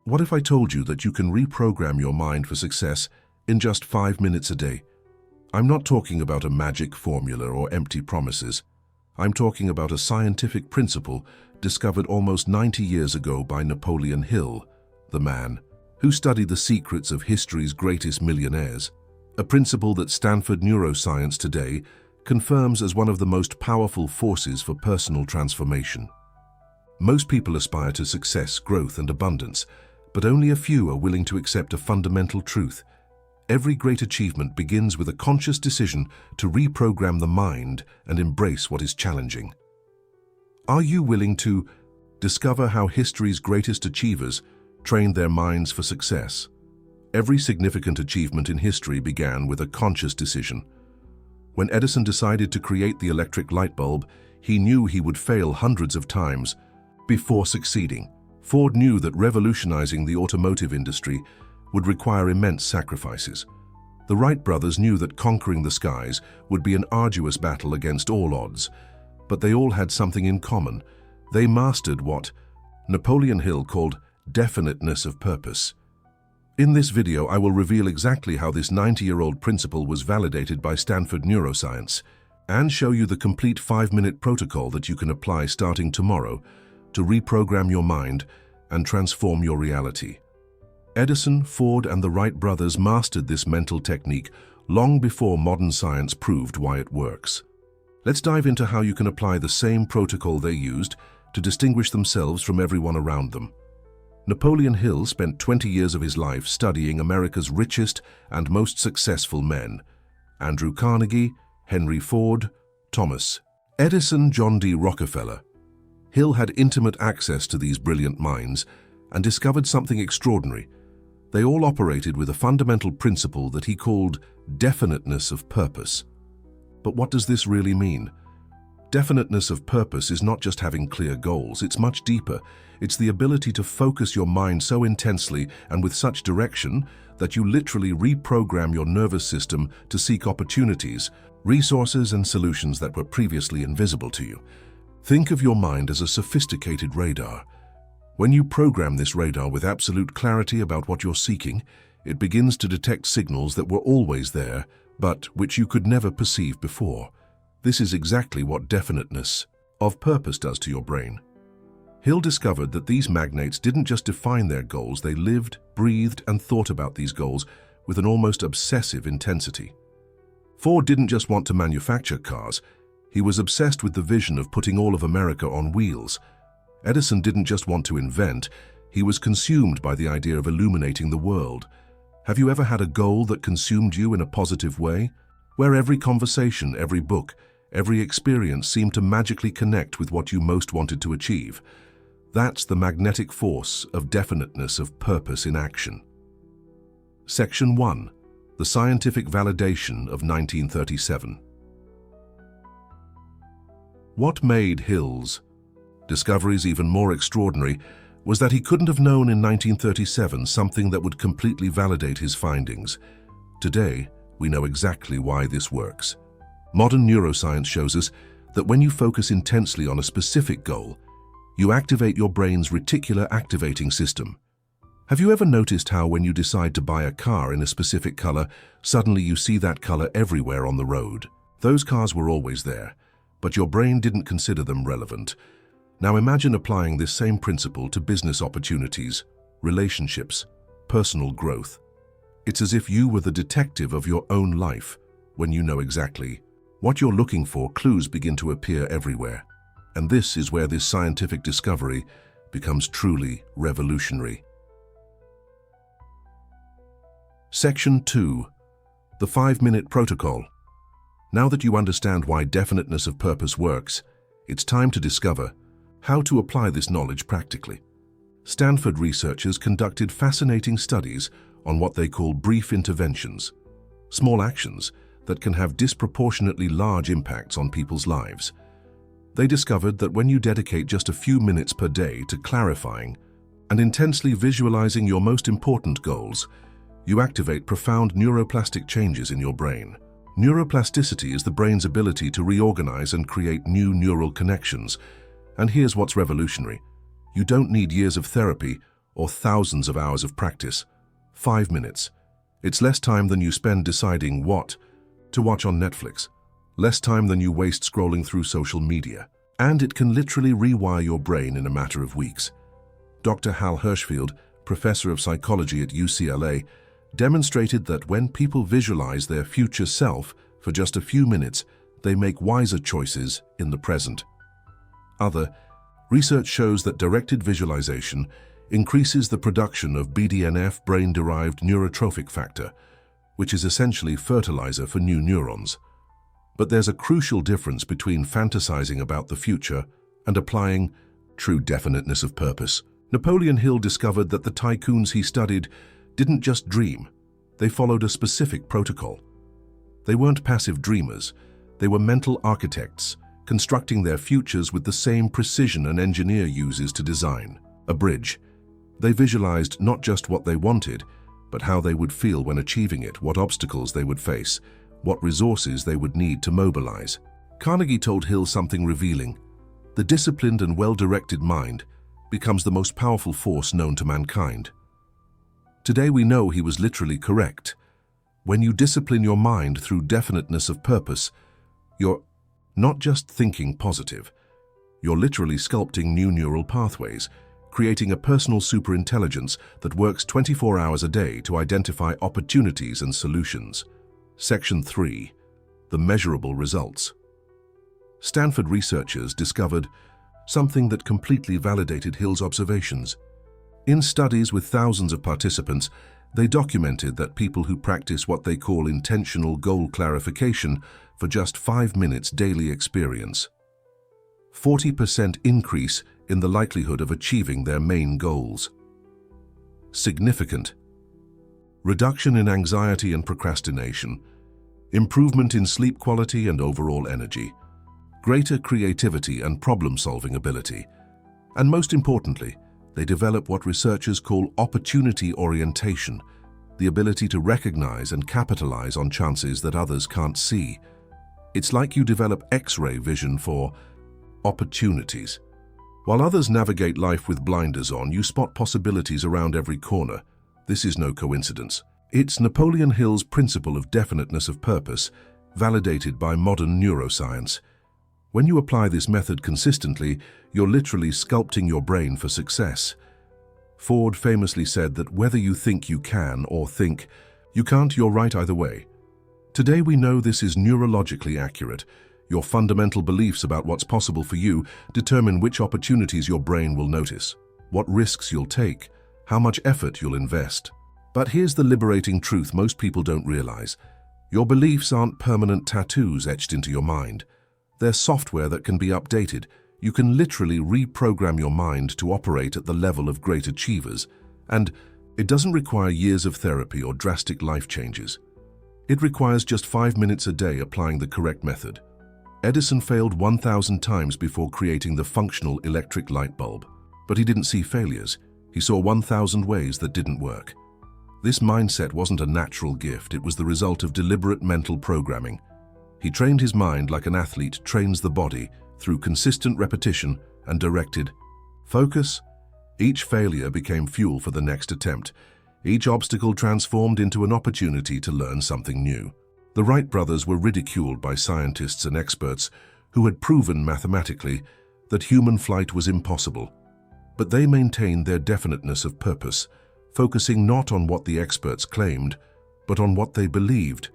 What if I told you that you can reprogram your mind for success in just 5 minutes a day? I'm not talking about a magic formula or empty promises. I'm talking about a scientific principle discovered almost 90 years ago by Napoleon Hill, the man who studied the secrets of history's greatest millionaires. A principle that Stanford neuroscience today confirms as one of the most powerful forces for personal transformation. Most people aspire to success, growth, and abundance, but only a few are willing to accept a fundamental truth. Every great achievement begins with a conscious decision to reprogram the mind and embrace what is challenging. Are you willing to discover how history's greatest achievers trained their minds for success? Every significant achievement in history began with a conscious decision. When Edison decided to create the electric light bulb, he knew he would fail hundreds of times before succeeding. Ford knew that revolutionizing the automotive industry would require immense sacrifices. The Wright brothers knew that conquering the skies would be an arduous battle against all odds, but they all had something in common. They mastered what Napoleon Hill called definiteness of purpose. In this video, I will reveal exactly how this 90-year-old principle was validated by Stanford neuroscience and show you the complete 5-minute protocol that you can apply starting tomorrow to reprogram your mind and transform your reality. Edison, Ford, and the Wright brothers mastered this mental technique long before modern science proved why it works. Let's dive into how you can apply the same protocol they used to distinguish themselves from everyone around them. Napoleon Hill spent 20 years of his life studying America's richest and most successful men: Andrew Carnegie, Henry Ford, Thomas Edison, John D. Rockefeller. Hill had intimate access to these brilliant minds and discovered something extraordinary. They all operated with a fundamental principle that he called definiteness of purpose. But what does this really mean? Definiteness of purpose is not just having clear goals, it's much deeper. It's the ability to focus your mind so intensely and with such direction that you literally reprogram your nervous system to seek opportunities, resources, and solutions that were previously invisible to you. Think of your mind as a sophisticated radar. When you program this radar with absolute clarity about what you're seeking, it begins to detect signals that were always there, but which you could never perceive before. This is exactly what definiteness of purpose does to your brain. Hill discovered that these magnates didn't just define their goals, they lived, breathed, and thought about these goals with an almost obsessive intensity. Ford didn't just want to manufacture cars, he was obsessed with the vision of putting all of America on wheels. Edison didn't just want to invent, he was consumed by the idea of illuminating the world. Have you ever had a goal that consumed you in a positive way, where every conversation, every book, every experience seemed to magically connect with what you most wanted to achieve? That's the magnetic force of definiteness of purpose in action. Section 1. The Scientific Validation of 1937. What made Hill's discoveries even more extraordinary was that he couldn't have known in 1937 something that would completely validate his findings. Today, we know exactly why this works. Modern neuroscience shows us that when you focus intensely on a specific goal, you activate your brain's reticular activating system. Have you ever noticed how when you decide to buy a car in a specific color, suddenly you see that color everywhere on the road? Those cars were always there, but your brain didn't consider them relevant. Now imagine applying this same principle to business opportunities, relationships, personal growth. It's as if you were the detective of your own life. When you know exactly what you're looking for, clues begin to appear everywhere. And this is where this scientific discovery becomes truly revolutionary. Section 2. The 5-minute protocol. Now that you understand why definiteness of purpose works, it's time to discover how to apply this knowledge practically. Stanford researchers conducted fascinating studies on what they call brief interventions, small actions that can have disproportionately large impacts on people's lives. They discovered that when you dedicate just a few minutes per day to clarifying and intensely visualizing your most important goals, you activate profound neuroplastic changes in your brain. Neuroplasticity is the brain's ability to reorganize and create new neural connections. And here's what's revolutionary. You don't need years of therapy or thousands of hours of practice. 5 minutes. It's less time than you spend deciding what to watch on Netflix, less time than you waste scrolling through social media, and it can literally rewire your brain in a matter of weeks. Dr. Hal Hershfield, professor of psychology at UCLA, demonstrated that when people visualize their future self for just a few minutes, they make wiser choices in the present. Other research shows that directed visualization increases the production of BDNF, brain-derived neurotrophic factor, which is essentially fertilizer for new neurons. But there's a crucial difference between fantasizing about the future and applying true definiteness of purpose. Napoleon Hill discovered that the tycoons he studied didn't just dream, they followed a specific protocol. They weren't passive dreamers, they were mental architects, constructing their futures with the same precision an engineer uses to design a bridge. They visualized not just what they wanted, but how they would feel when achieving it, what obstacles they would face, what resources they would need to mobilize. Carnegie told Hill something revealing. The disciplined and well-directed mind becomes the most powerful force known to mankind. Today we know he was literally correct. When you discipline your mind through definiteness of purpose, you're not just thinking positive, you're literally sculpting new neural pathways, creating a personal superintelligence that works 24 hours a day to identify opportunities and solutions. Section 3. The measurable results. Stanford researchers discovered something that completely validated Hill's observations. In studies with thousands of participants, they documented that people who practice what they call intentional goal clarification for just 5 minutes daily experience 40% increase in the likelihood of achieving their main goals. Significant. Reduction in anxiety and procrastination, improvement in sleep quality and overall energy, greater creativity and problem-solving ability, and most importantly, they develop what researchers call opportunity orientation, the ability to recognize and capitalize on chances that others can't see. It's like you develop X-ray vision for opportunities. While others navigate life with blinders on, you spot possibilities around every corner. This is no coincidence. It's Napoleon Hill's principle of definiteness of purpose, validated by modern neuroscience. When you apply this method consistently, you're literally sculpting your brain for success. Ford famously said that whether you think you can or think you can't, you're right either way. Today we know this is neurologically accurate. Your fundamental beliefs about what's possible for you determine which opportunities your brain will notice, what risks you'll take, how much effort you'll invest. But here's the liberating truth most people don't realize. Your beliefs aren't permanent tattoos etched into your mind. They're software that can be updated. You can literally reprogram your mind to operate at the level of great achievers. And it doesn't require years of therapy or drastic life changes. It requires just 5 minutes a day applying the correct method. Edison failed 1,000 times before creating the functional electric light bulb. But he didn't see failures. He saw 1,000 ways that didn't work. This mindset wasn't a natural gift, it was the result of deliberate mental programming. He trained his mind like an athlete trains the body through consistent repetition and directed focus. Each failure became fuel for the next attempt. Each obstacle transformed into an opportunity to learn something new. The Wright brothers were ridiculed by scientists and experts who had proven mathematically that human flight was impossible. But they maintained their definiteness of purpose, focusing not on what the experts claimed, but on what they believed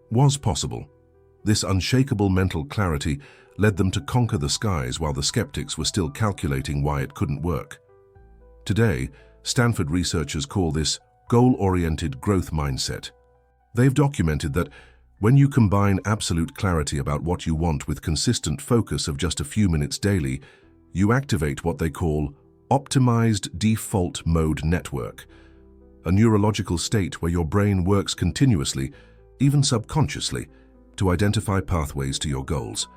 was possible. This unshakable mental clarity led them to conquer the skies while the skeptics were still calculating why it couldn't work. Today, Stanford researchers call this goal-oriented growth mindset. They've documented that when you combine absolute clarity about what you want with consistent focus of just a few minutes daily, you activate what they call optimized default mode network, a neurological state where your brain works continuously, even subconsciously, to identify pathways to your goals.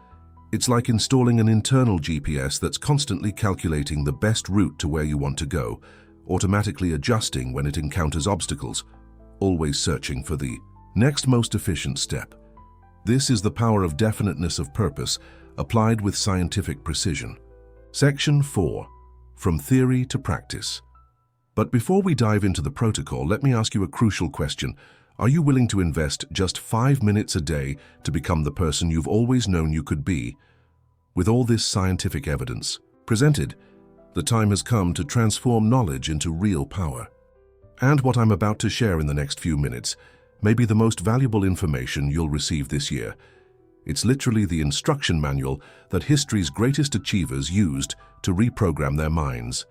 It's like installing an internal GPS that's constantly calculating the best route to where you want to go, automatically adjusting when it encounters obstacles, always searching for the next most efficient step. This is the power of definiteness of purpose applied with scientific precision. Section 4. From Theory to Practice. But before we dive into the protocol, let me ask you a crucial question. Are you willing to invest just 5 minutes a day to become the person you've always known you could be? With all this scientific evidence presented, the time has come to transform knowledge into real power. And what I'm about to share in the next few minutes may be the most valuable information you'll receive this year. It's literally the instruction manual that history's greatest achievers used to reprogram their minds.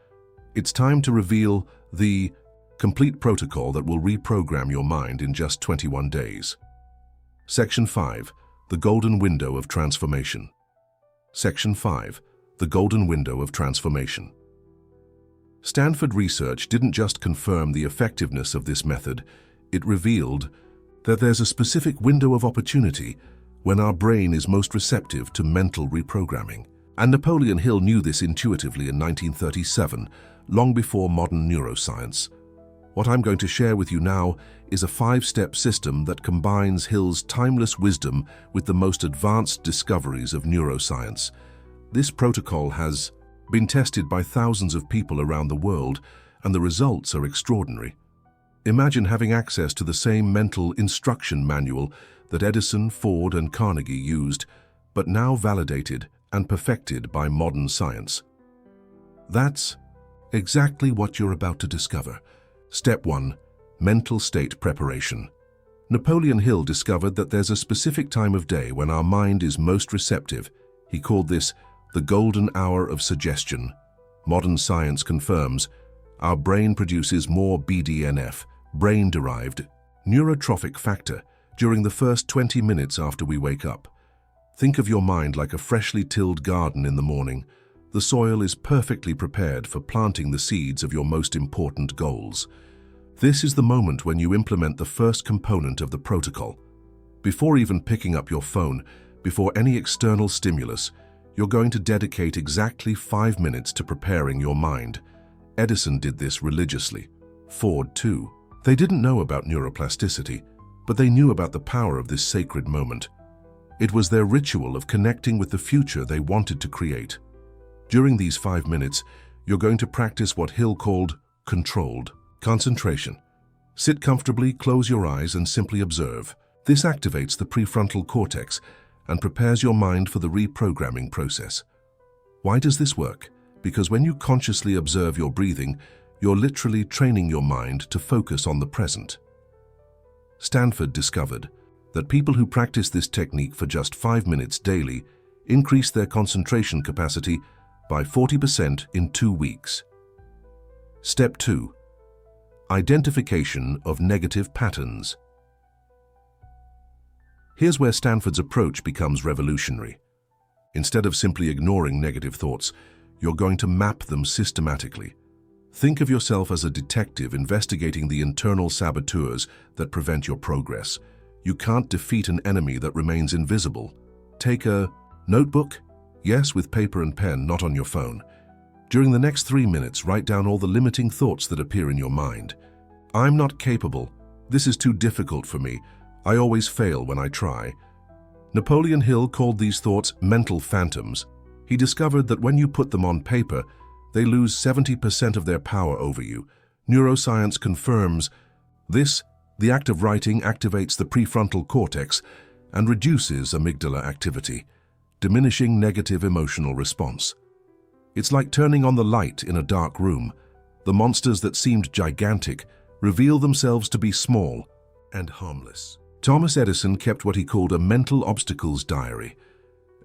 It's time to reveal the complete protocol that will reprogram your mind in just 21 days. Section 5. The Golden Window of Transformation. Section 5. The Golden Window of Transformation. Stanford research didn't just confirm the effectiveness of this method, it revealed that there's a specific window of opportunity when our brain is most receptive to mental reprogramming. And Napoleon Hill knew this intuitively in 1937, long before modern neuroscience. What I'm going to share with you now is a 5-step system that combines Hill's timeless wisdom with the most advanced discoveries of neuroscience. This protocol has been tested by thousands of people around the world, and the results are extraordinary. Imagine having access to the same mental instruction manual that Edison, Ford, and Carnegie used, but now validated and perfected by modern science. That's exactly what you're about to discover. Step 1. Mental state preparation. Napoleon Hill discovered that there's a specific time of day when our mind is most receptive. He called this the golden hour of suggestion. Modern science confirms our brain produces more BDNF, brain-derived neurotrophic factor, during the first 20 minutes after we wake up. Think of your mind like a freshly tilled garden in the morning. The soil is perfectly prepared for planting the seeds of your most important goals. This is the moment when you implement the first component of the protocol. Before even picking up your phone, before any external stimulus, you're going to dedicate exactly 5 minutes to preparing your mind. Edison did this religiously. Ford too. They didn't know about neuroplasticity, but they knew about the power of this sacred moment. It was their ritual of connecting with the future they wanted to create. During these 5 minutes, you're going to practice what Hill called controlled concentration. Sit comfortably, close your eyes, and simply observe. This activates the prefrontal cortex and prepares your mind for the reprogramming process. Why does this work? Because when you consciously observe your breathing, you're literally training your mind to focus on the present. Stanford discovered that people who practice this technique for just 5 minutes daily increase their concentration capacity by 40% in 2 weeks. Step 2. Identification of negative patterns. Here's where Stanford's approach becomes revolutionary. Instead of simply ignoring negative thoughts, you're going to map them systematically. Think of yourself as a detective investigating the internal saboteurs that prevent your progress. You can't defeat an enemy that remains invisible. Take a notebook, yes, with paper and pen, not on your phone. During the next 3 minutes, write down all the limiting thoughts that appear in your mind. I'm not capable. This is too difficult for me. I always fail when I try. Napoleon Hill called these thoughts mental phantoms. He discovered that when you put them on paper, they lose 70% of their power over you. Neuroscience confirms this. The act of writing activates the prefrontal cortex and reduces amygdala activity, diminishing negative emotional response. It's like turning on the light in a dark room. The monsters that seemed gigantic reveal themselves to be small and harmless. Thomas Edison kept what he called a mental obstacles diary.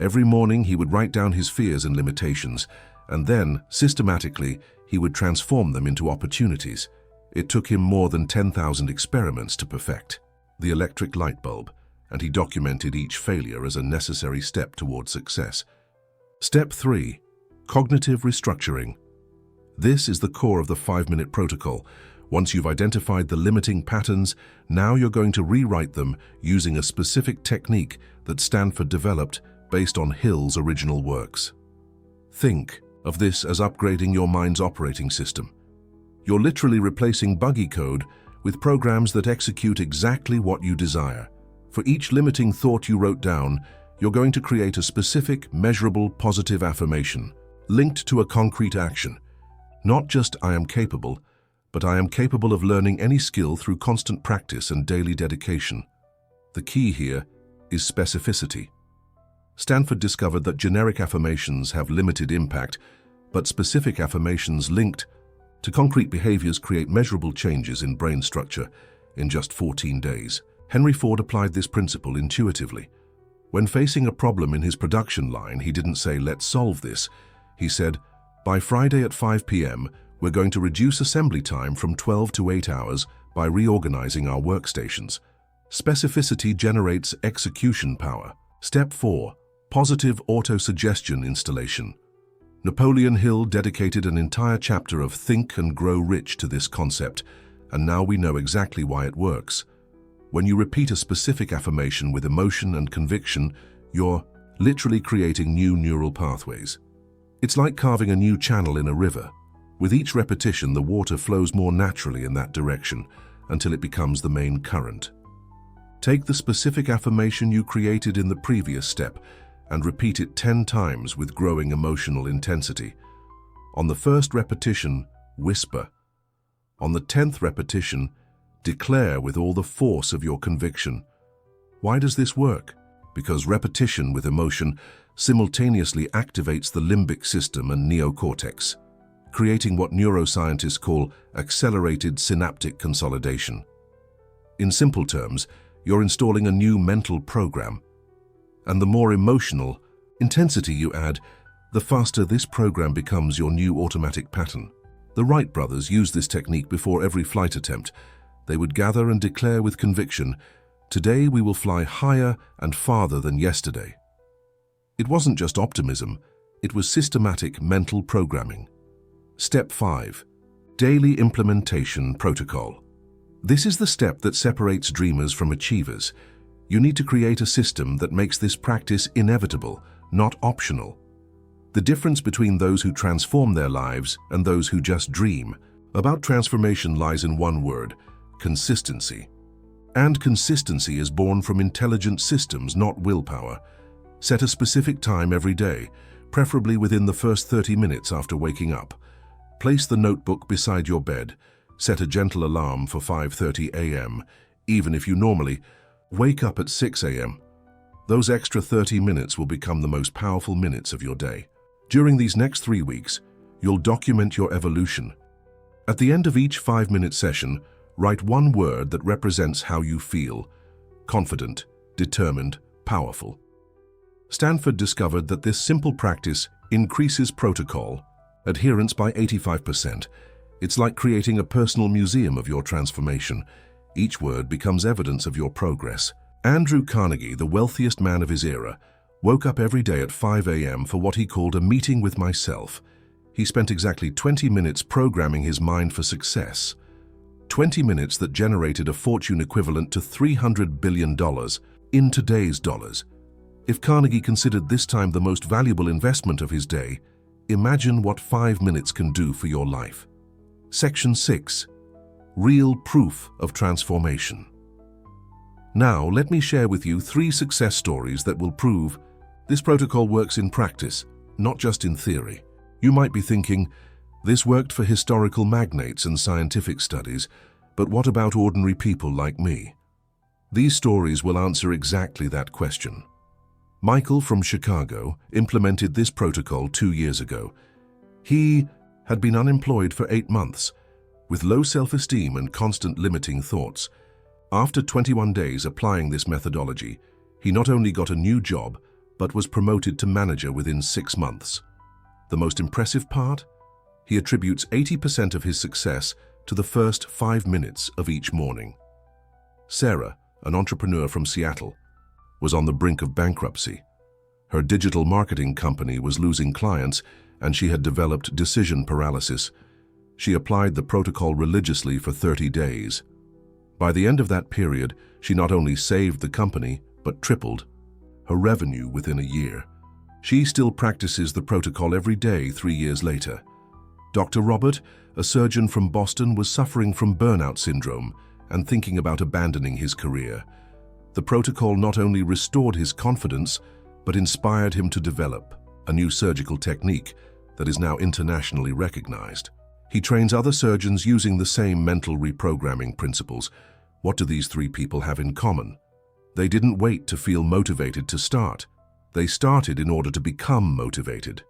Every morning he would write down his fears and limitations, and then, systematically, he would transform them into opportunities. It took him more than 10,000 experiments to perfect the electric light bulb, and he documented each failure as a necessary step toward success. Step 3. Cognitive restructuring. This is the core of the 5-minute protocol. Once you've identified the limiting patterns, now you're going to rewrite them using a specific technique that Stanford developed based on Hill's original works. Think of this as upgrading your mind's operating system. You're literally replacing buggy code with programs that execute exactly what you desire. For each limiting thought you wrote down, you're going to create a specific, measurable, positive affirmation linked to a concrete action. Not just "I am capable," but I am capable of learning any skill through constant practice and daily dedication. The key here is specificity. Stanford discovered that generic affirmations have limited impact, but specific affirmations linked to concrete behaviors create measurable changes in brain structure in just 14 days. Henry Ford applied this principle intuitively. When facing a problem in his production line, he didn't say, "Let's solve this." He said, "By Friday at 5 p.m., we're going to reduce assembly time from 12 to 8 hours by reorganizing our workstations." Specificity generates execution power. Step 4. Positive auto-suggestion installation. Napoleon Hill dedicated an entire chapter of Think and Grow Rich to this concept, and now we know exactly why it works. When you repeat a specific affirmation with emotion and conviction, you're literally creating new neural pathways. It's like carving a new channel in a river. With each repetition, the water flows more naturally in that direction until it becomes the main current. Take the specific affirmation you created in the previous step and repeat it 10 times with growing emotional intensity. On the first repetition, whisper. On the 10th repetition, declare with all the force of your conviction. Why does this work? Because repetition with emotion simultaneously activates the limbic system and neocortex, creating what neuroscientists call accelerated synaptic consolidation. In simple terms, you're installing a new mental program, and the more emotional intensity you add, the faster this program becomes your new automatic pattern. The Wright brothers used this technique before every flight attempt. They would gather and declare with conviction, "Today we will fly higher and farther than yesterday." It wasn't just optimism, it was systematic mental programming. Step 5. Daily Implementation Protocol. This is the step that separates dreamers from achievers. You need to create a system that makes this practice inevitable, not optional. The difference between those who transform their lives and those who just dream about transformation lies in one word: consistency. And consistency is born from intelligent systems, not willpower. Set a specific time every day, preferably within the first 30 minutes after waking up. Place the notebook beside your bed. Set a gentle alarm for 5:30 a.m., even if you normally wake up at 6 a.m. Those extra 30 minutes will become the most powerful minutes of your day. During these next 3 weeks, you'll document your evolution. At the end of each 5-minute session, write one word that represents how you feel: confident, determined, powerful. Stanford discovered that this simple practice increases protocol adherence by 85%. It's like creating a personal museum of your transformation. Each word becomes evidence of your progress. Andrew Carnegie, the wealthiest man of his era, woke up every day at 5 a.m. for what he called a meeting with myself. He spent exactly 20 minutes programming his mind for success. 20 minutes that generated a fortune equivalent to $300 billion in today's dollars. If Carnegie considered this time the most valuable investment of his day, imagine what 5 minutes can do for your life. Section 6. Real proof of transformation. Now, let me share with you 3 success stories that will prove this protocol works in practice, not just in theory. You might be thinking, this worked for historical magnates and scientific studies, but what about ordinary people like me? These stories will answer exactly that question. Michael from Chicago implemented this protocol 2 years ago. He had been unemployed for 8 months, with low self-esteem and constant limiting thoughts. After 21 days applying this methodology, he not only got a new job, but was promoted to manager within 6 months. The most impressive part? He attributes 80% of his success to the first 5 minutes of each morning. Sarah, an entrepreneur from Seattle, was on the brink of bankruptcy. Her digital marketing company was losing clients, and she had developed decision paralysis. She applied the protocol religiously for 30 days. By the end of that period, she not only saved the company, but tripled her revenue within a year. She still practices the protocol every day 3 years later. Dr. Robert, a surgeon from Boston, was suffering from burnout syndrome and thinking about abandoning his career. The protocol not only restored his confidence, but inspired him to develop a new surgical technique that is now internationally recognized. He trains other surgeons using the same mental reprogramming principles. What do these three people have in common? They didn't wait to feel motivated to start. They started in order to become motivated.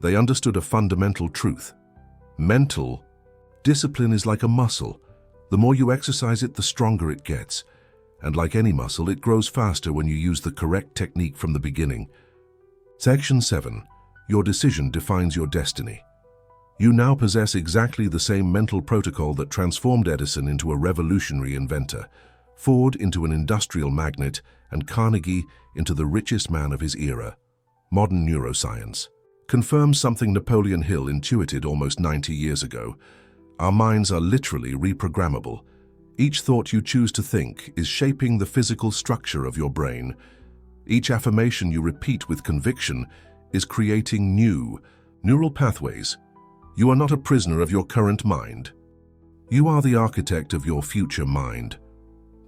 They understood a fundamental truth. Mental discipline is like a muscle. The more you exercise it, the stronger it gets. And like any muscle, it grows faster when you use the correct technique from the beginning. Section 7. Your decision defines your destiny. You now possess exactly the same mental protocol that transformed Edison into a revolutionary inventor, Ford into an industrial magnate, and Carnegie into the richest man of his era. Modern neuroscience confirms something Napoleon Hill intuited almost 90 years ago. Our minds are literally reprogrammable. Each thought you choose to think is shaping the physical structure of your brain. Each affirmation you repeat with conviction is creating new neural pathways. You are not a prisoner of your current mind. You are the architect of your future mind.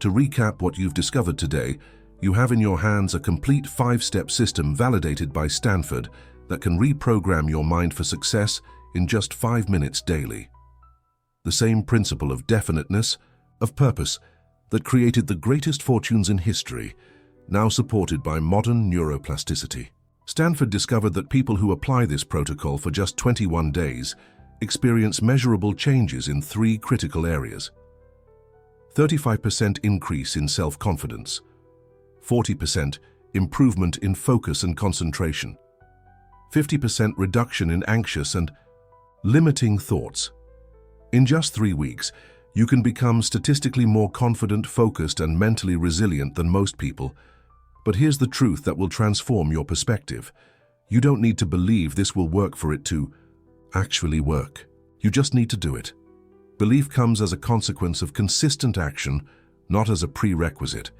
To recap what you've discovered today, you have in your hands a complete 5-step system validated by Stanford that can reprogram your mind for success in just 5 minutes daily. The same principle of definiteness, of purpose, that created the greatest fortunes in history, now supported by modern neuroplasticity. Stanford discovered that people who apply this protocol for just 21 days experience measurable changes in 3 critical areas. 35% increase in self-confidence, 40% improvement in focus and concentration, 50% reduction in anxious and limiting thoughts. In just 3 weeks, you can become statistically more confident, focused, and mentally resilient than most people. But here's the truth that will transform your perspective. You don't need to believe this will work for it to actually work. You just need to do it. Belief comes as a consequence of consistent action, not as a prerequisite.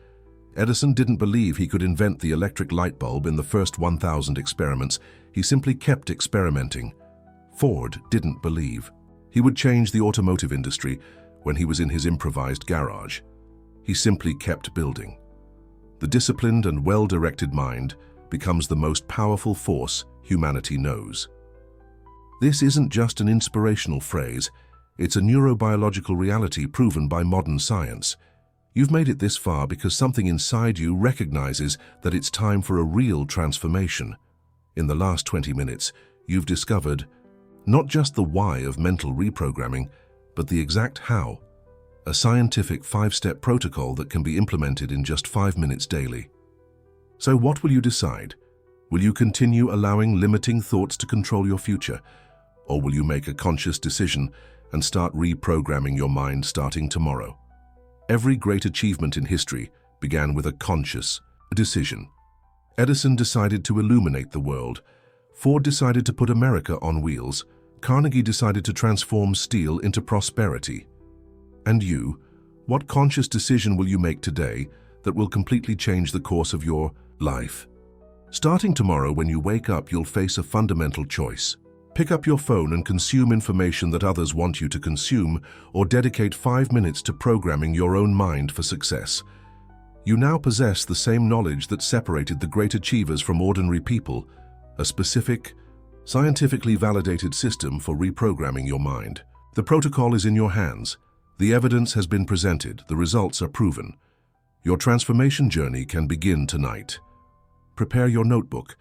Edison didn't believe he could invent the electric light bulb in the first 1,000 experiments. He simply kept experimenting. Ford didn't believe he would change the automotive industry when he was in his improvised garage. He simply kept building. The disciplined and well-directed mind becomes the most powerful force humanity knows. This isn't just an inspirational phrase, it's a neurobiological reality proven by modern science. You've made it this far because something inside you recognizes that it's time for a real transformation. In the last 20 minutes, you've discovered not just the why of mental reprogramming, but the exact how. A scientific 5-step protocol that can be implemented in just 5 minutes daily. So what will you decide? Will you continue allowing limiting thoughts to control your future? Or will you make a conscious decision and start reprogramming your mind starting tomorrow? Every great achievement in history began with a conscious decision. Edison decided to illuminate the world. Ford decided to put America on wheels. Carnegie decided to transform steel into prosperity. And you, what conscious decision will you make today that will completely change the course of your life? Starting tomorrow, when you wake up, you'll face a fundamental choice. Pick up your phone and consume information that others want you to consume, or dedicate 5 minutes to programming your own mind for success. You now possess the same knowledge that separated the great achievers from ordinary people, a specific, scientifically validated system for reprogramming your mind. The protocol is in your hands. The evidence has been presented. The results are proven. Your transformation journey can begin tonight. Prepare your notebook.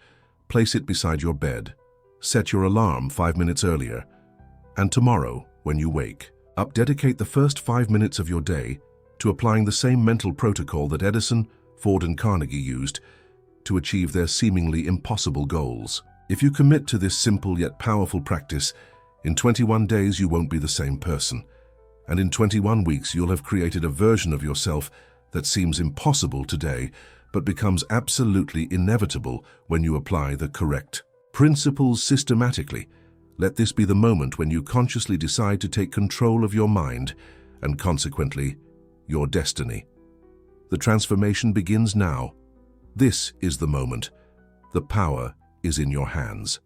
Place it beside your bed. Set your alarm 5 minutes earlier. And tomorrow, when you wake up, dedicate the first 5 minutes of your day to applying the same mental protocol that Edison, Ford, and Carnegie used to achieve their seemingly impossible goals. If you commit to this simple yet powerful practice, in 21 days you won't be the same person. And in 21 weeks you'll have created a version of yourself that seems impossible today, but becomes absolutely inevitable when you apply the correct principles systematically. Let this be the moment when you consciously decide to take control of your mind and consequently, your destiny. The transformation begins now. This is the moment. The power is in your hands.